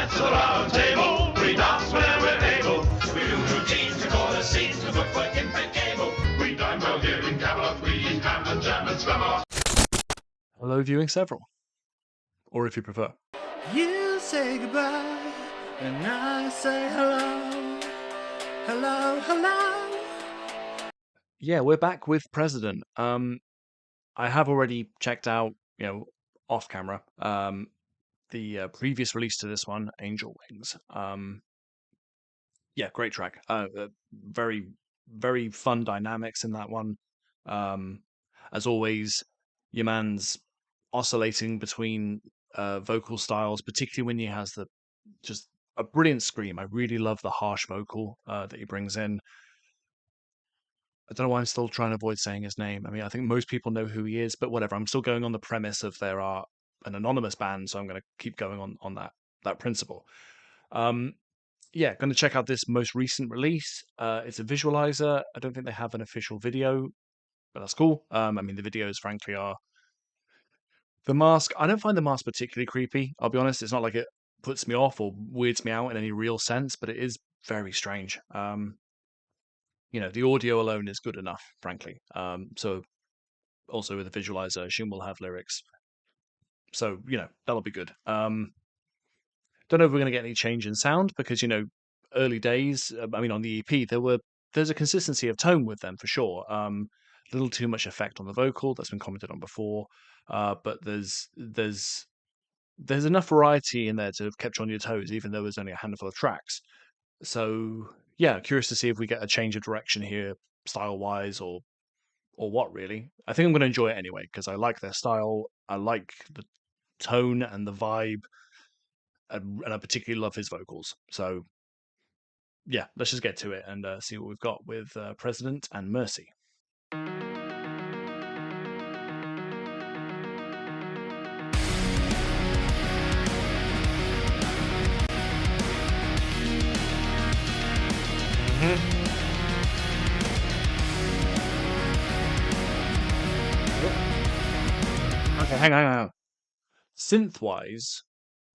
dance around table. We dance where we're able. We do routines to call a scene to look for infant able. We dine well here in Camelot. We eat ham and jam and scramble. Hello, viewing several. Or if you prefer. You say goodbye, and I say hello. Hello, hello. Yeah, we're back with President. I have already checked out, off camera, the previous release to this one, Angel Wings. Yeah, great track. Very, very fun dynamics in that one. As always, your man's oscillating between vocal styles, particularly when he has just a brilliant scream. I really love the harsh vocal that he brings in. I don't know why I'm still trying to avoid saying his name. I mean, I think most people know who he is, but whatever. I'm still going on the premise of there are an anonymous band, so I'm going to keep going on that principle. Yeah, going to check out this most recent release. It's a visualizer. I don't think they have an official video, but that's cool. I mean, the videos, frankly, are the mask. I don't find the mask particularly creepy. I'll be honest. It's not like it puts me off or weirds me out in any real sense, but it is very strange. The audio alone is good enough, frankly. So also with the visualizer, I assume we'll have lyrics. So, that'll be good. Don't know if we're going to get any change in sound because, early days, I mean, on the EP, there's a consistency of tone with them for sure. A little too much effect on the vocal that's been commented on before. But there's enough variety in there to have kept you on your toes, even though there's only a handful of tracks. So yeah, curious to see if we get a change of direction here, style wise, or what really. I think I'm going to enjoy it anyway because I like their style. I like the tone and the vibe, and I particularly love his vocals. So yeah, let's just get to it and see what we've got with President and Mercy. Okay, hang on. Synth-wise,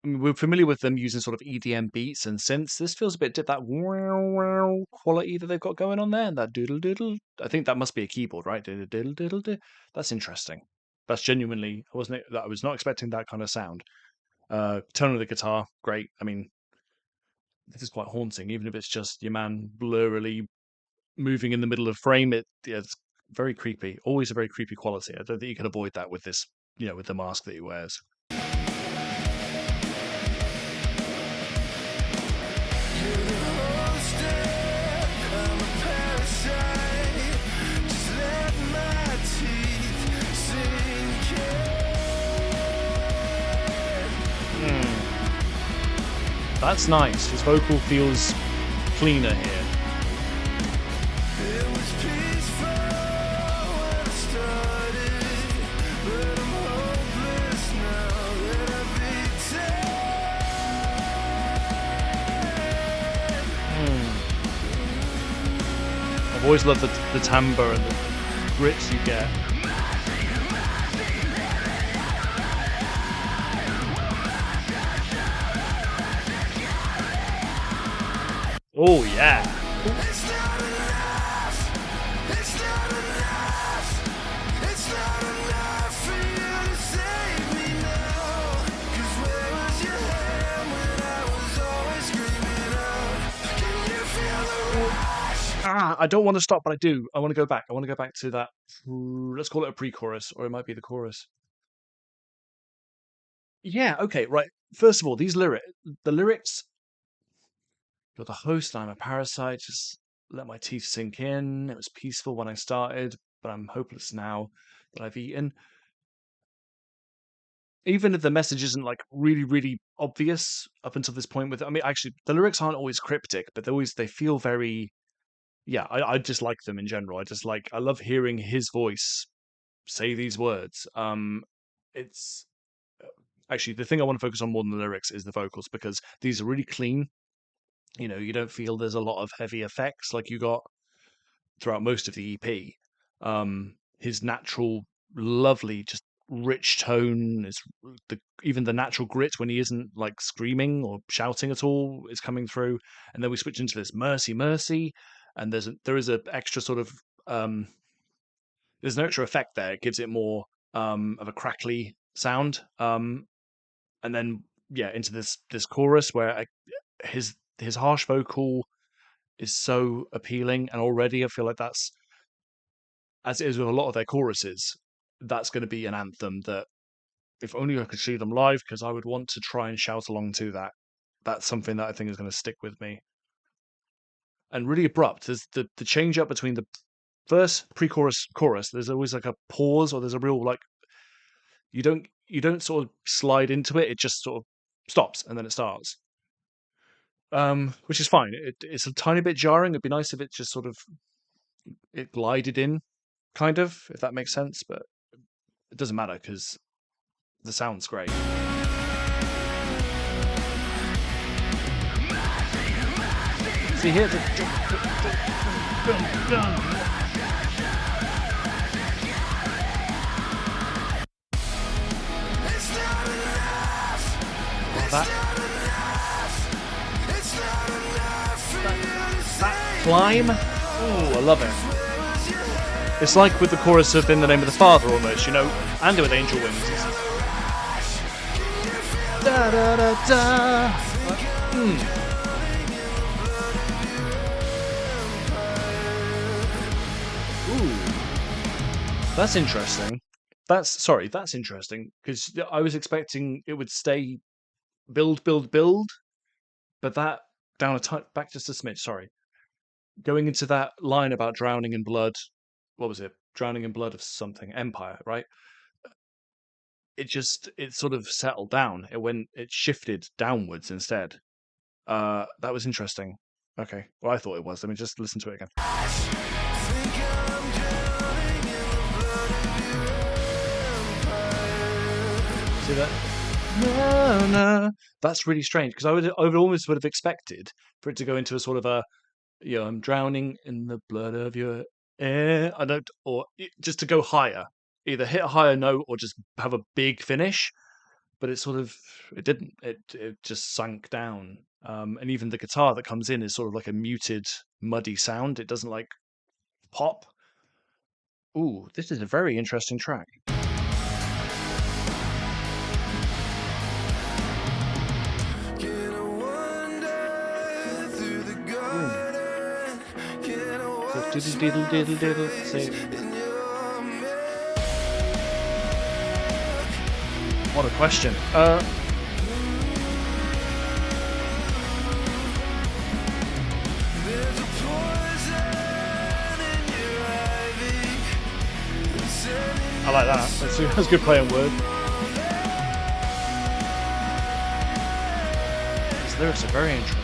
I mean, we're familiar with them using sort of EDM beats and synths. This feels a bit that wow wow quality that they've got going on there. That doodle doodle. I think that must be a keyboard, right? Doodle doodle doodle doodle. That's interesting. That's genuinely. I was not expecting that kind of sound. Tone of the guitar, great. I mean, this is quite haunting, even if it's just your man blurrily moving in the middle of frame. It's very creepy. Always a very creepy quality. I don't think you can avoid that with this, with the mask that he wears. That's nice. His vocal feels cleaner here. I've always loved the timbre and the grits you get. Oh yeah. It's not enough. It's not enough. It's not enough for you to save me now. 'Cause where was your hand when I was always screaming out? Can you feel the rush? I don't want to stop, but I do. I want to go back. I want to go back to that. Let's call it a pre-chorus, or it might be the chorus. Yeah. Okay. Right. First of all, the lyrics. You're the host, I'm a parasite. Just let my teeth sink in. It was peaceful when I started, but I'm hopeless now that I've eaten. Even if the message isn't like really, really obvious up until this point I mean, actually, the lyrics aren't always cryptic, but they feel very, yeah, I just like them in general. I love hearing his voice say these words. It's actually the thing I want to focus on more than the lyrics is the vocals because these are really clean. You don't feel there's a lot of heavy effects like you got throughout most of the EP. His natural, lovely, just rich tone. It's even the natural grit when he isn't like screaming or shouting at all is coming through. And then we switch into this mercy, mercy, and there is a extra sort of there's an extra effect there. It gives it more of a crackly sound. And then yeah, into this chorus where his harsh vocal is so appealing, and already I feel like that's, as it is with a lot of their choruses, that's going to be an anthem that if only I could see them live, because I would want to try and shout along to that. That's something that I think is going to stick with me. And really abrupt. There's the change up between the verse, pre-chorus, chorus. There's always like a pause, or there's a real like you don't sort of slide into it. It just sort of stops and then it starts. Which is fine. It's a tiny bit jarring. It'd be nice if it just sort of it glided in, kind of, if that makes sense. But it doesn't matter because the sound's great. See here, that climb. Oh, I love it. It's like with the chorus of "In the Name of the Father," almost, and with Angel Wings. Da da da da. That's interesting. That's interesting, because I was expecting it would stay build, but that back just a smidge. Sorry, going into that line about drowning in blood. What was it? Drowning in blood of something. Empire, right? It sort of settled down. It shifted downwards instead. That was interesting. Okay, well I thought it was. Let me just listen to it again. See that? No. That's really strange, because I would almost would have expected for it to go into a sort of a, I'm drowning in the blood of your air. Or just to go higher, either hit a higher note or just have a big finish. But it didn't. It just sank down. And even the guitar that comes in is sort of like a muted, muddy sound. It doesn't like pop. Ooh, this is a very interesting track. Diddle diddle diddle. Say, what a question. I like that. That's good play on word. These lyrics are very interesting.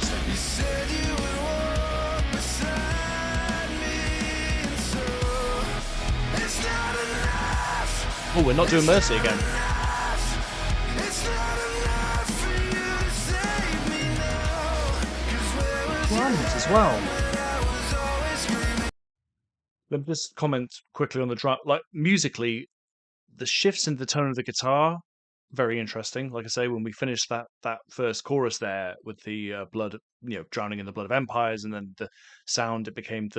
Oh, we're not doing Mercy again. Drums as well. Let me just comment quickly on the drum. Like, musically, the shifts in the tone of the guitar, very interesting. Like I say, when we finished that first chorus there with the blood, drowning in the blood of empires, and then the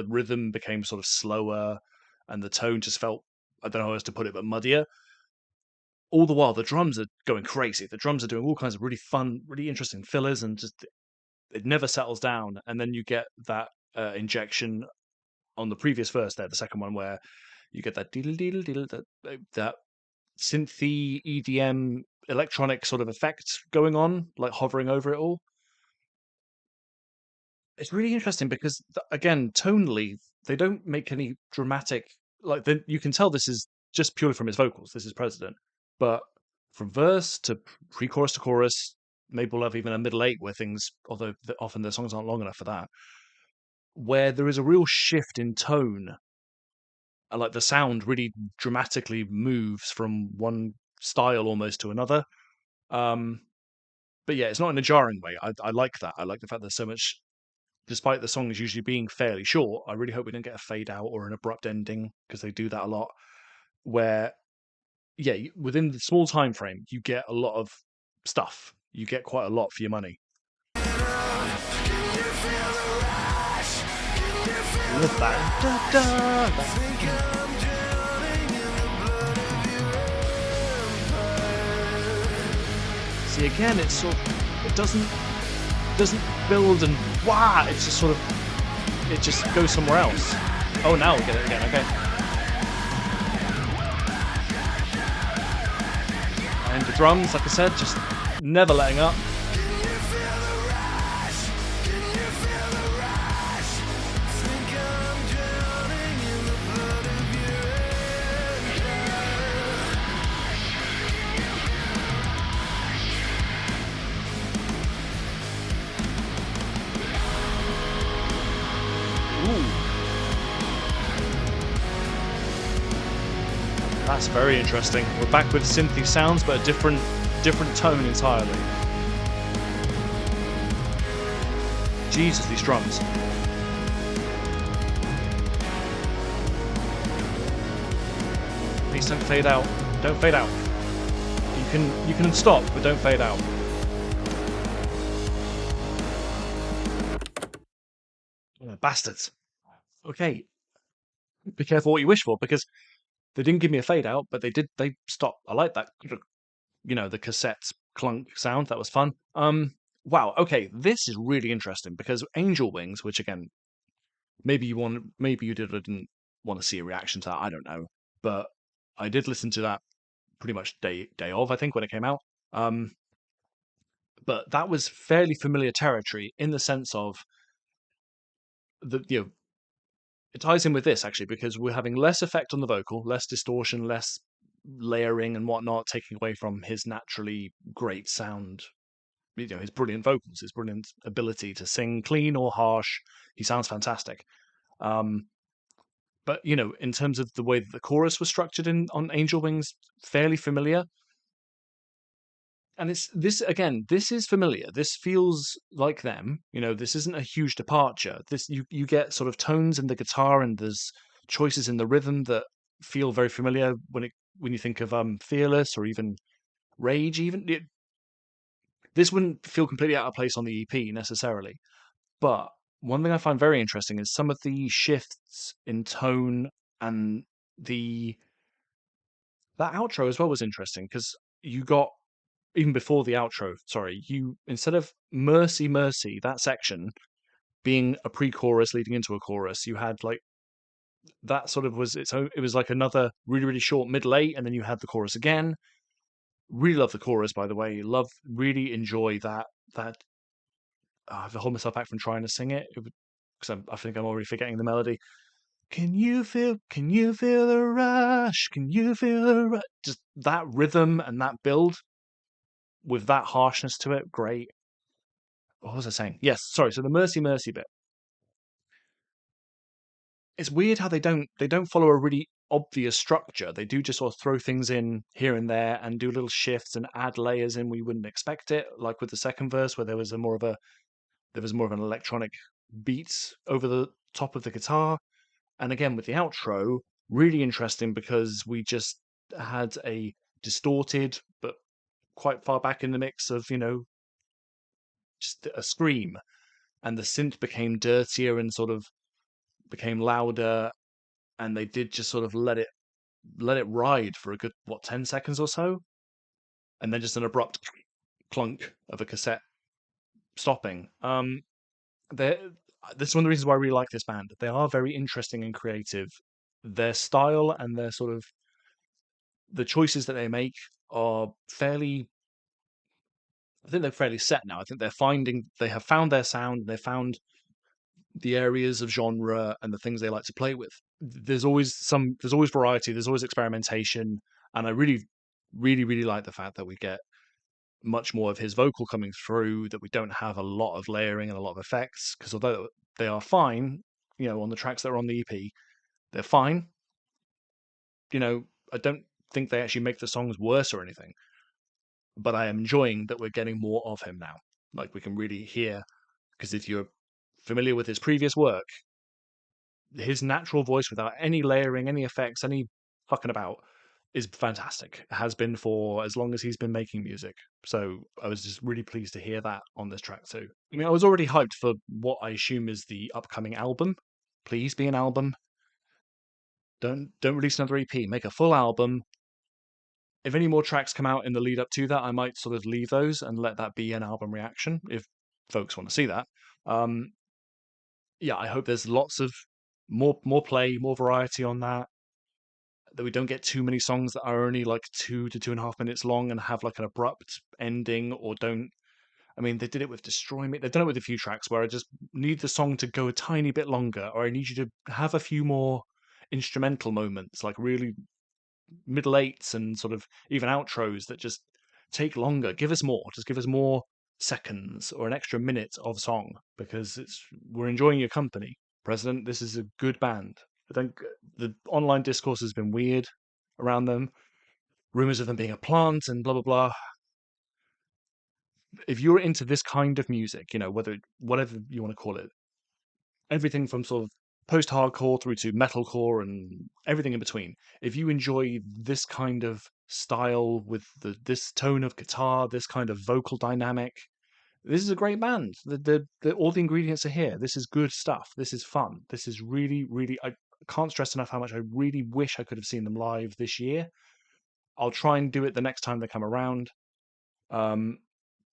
rhythm became sort of slower, and the tone just felt, I don't know how else to put it, but muddier. All the while, the drums are going crazy. The drums are doing all kinds of really fun, really interesting fillers, and just it never settles down. And then you get that injection on the previous verse there, the second one, where you get that deedle deedle deedle, that synthy EDM electronic sort of effect going on, like hovering over it all. It's really interesting because, again, tonally, they don't make any dramatic. Like, you can tell this is just purely from his vocals. This is President, but from verse to pre-chorus to chorus, maybe we'll have even a middle eight where things, although often the songs aren't long enough for that, where there is a real shift in tone. And like the sound really dramatically moves from one style almost to another. But yeah, it's not in a jarring way. I like that. I like the fact there's so much, despite the songs usually being fairly short. I really hope we don't get a fade out or an abrupt ending, because they do that a lot, where yeah, within the small time frame, you get a lot of stuff. You get quite a lot for your money. Love that. Da, da, See, again, it's sort of, it doesn't build and wow, it's just sort of, it just goes somewhere else. Oh, now we get it again, okay. And the drums, like I said, just never letting up. That's very interesting. We're back with synthy sounds, but a different tone entirely. Jesus, these drums. Please don't fade out. Don't fade out. You can stop, but don't fade out. Oh, bastards. Okay. Be careful what you wish for, because they didn't give me a fade out, but they stopped. I like that, the cassette clunk sound. That was fun. Wow, okay, this is really interesting because Angel Wings, which again, maybe you didn't want to see a reaction to that, I don't know. But I did listen to that pretty much day of, I think, when it came out. But that was fairly familiar territory in the sense of it ties in with this actually because we're having less effect on the vocal, less distortion, less layering and whatnot, taking away from his naturally great sound, his brilliant vocals, his brilliant ability to sing clean or harsh. He sounds fantastic. But in terms of the way that the chorus was structured on Angel Wings, fairly familiar. And it's this again. This is familiar. This feels like them. This isn't a huge departure. This you get sort of tones in the guitar and there's choices in the rhythm that feel very familiar when you think of Fearless or even Rage. This wouldn't feel completely out of place on the EP necessarily. But one thing I find very interesting is some of the shifts in tone and that outro as well was interesting because you got even before the outro, sorry, you instead of Mercy Mercy, that section being a pre-chorus leading into a chorus, you had like that sort of was its own. It was like another really really short middle eight, and then you had the chorus again. Really love the chorus, by the way. Really enjoy that. I have to hold myself back from trying to sing it because I think I'm already forgetting the melody. Can you feel the rush? Can you feel the rush? Just that rhythm and that build with that harshness to it, great. What was I saying? Yes, sorry. So the Mercy Mercy bit. It's weird how they don't follow a really obvious structure. They do just sort of throw things in here and there and do little shifts and add layers in where you wouldn't expect it. Like with the second verse, where there was more of an electronic beat over the top of the guitar. And again with the outro, really interesting because we just had a distorted but quite far back in the mix of just a scream, and the synth became dirtier and sort of became louder, and they did just sort of let it ride for a good 10 seconds or so, and then just an abrupt clunk of a cassette stopping. This is one of the reasons why I really like this band. They are very interesting and creative. Their style and their sort of the choices that they make are fairly. I think they're fairly set now. I think they have found their sound. They found the areas of genre and the things they like to play with. There's always variety, there's always experimentation, and I really, really, really like the fact that we get much more of his vocal coming through, that we don't have a lot of layering and a lot of effects, because although they are fine, on the tracks that are on the EP, they're fine. I don't think they actually make the songs worse or anything, but I am enjoying that we're getting more of him now. Like we can really hear, because if you're familiar with his previous work, his natural voice without any layering, any effects, any fucking about, is fantastic. Has been for as long as he's been making music. So I was just really pleased to hear that on this track too. I mean, I was already hyped for what I assume is the upcoming album. Please be an album. Don't release another EP. Make a full album. If any more tracks come out in the lead up to that, I might sort of leave those and let that be an album reaction if folks want to see that. Yeah, I hope there's lots of more play, more variety on that. That we don't get too many songs that are only like 2 to 2.5 minutes long and have like an abrupt ending, or don't. I mean, they did it with Destroy Me. They've done it with a few tracks where I just need the song to go a tiny bit longer, or I need you to have a few more instrumental moments, like really middle eights and sort of even outros that just take longer. Give us more. Just give us more seconds or an extra minute of song, because we're enjoying your company, President. This is a good band. I think the online discourse has been weird around them. Rumors of them being a plant and blah blah blah. If you're into this kind of music, whatever you want to call it, everything from sort of post-hardcore through to metalcore and everything in between. If you enjoy this kind of style with this tone of guitar, this kind of vocal dynamic, this is a great band. All the ingredients are here. This is good stuff. This is fun. This is really, really. I can't stress enough how much I really wish I could have seen them live this year. I'll try and do it the next time they come around,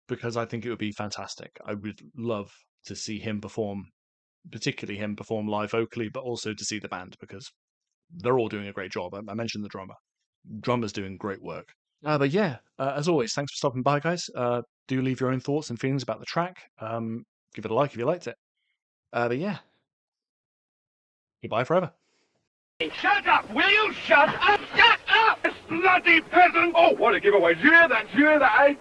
because I think it would be fantastic. I would love to see him perform, particularly him perform live vocally, but also to see the band, because they're all doing a great job. I mentioned the drummer. Drummer's doing great work. But yeah, as always, thanks for stopping by, guys. Do leave your own thoughts and feelings about the track. Give it a like if you liked it. But yeah, goodbye forever. Shut up! Will you shut up? Shut up! Bloody peasant! Oh, what a giveaway. Did you hear that? Did you hear that, eh?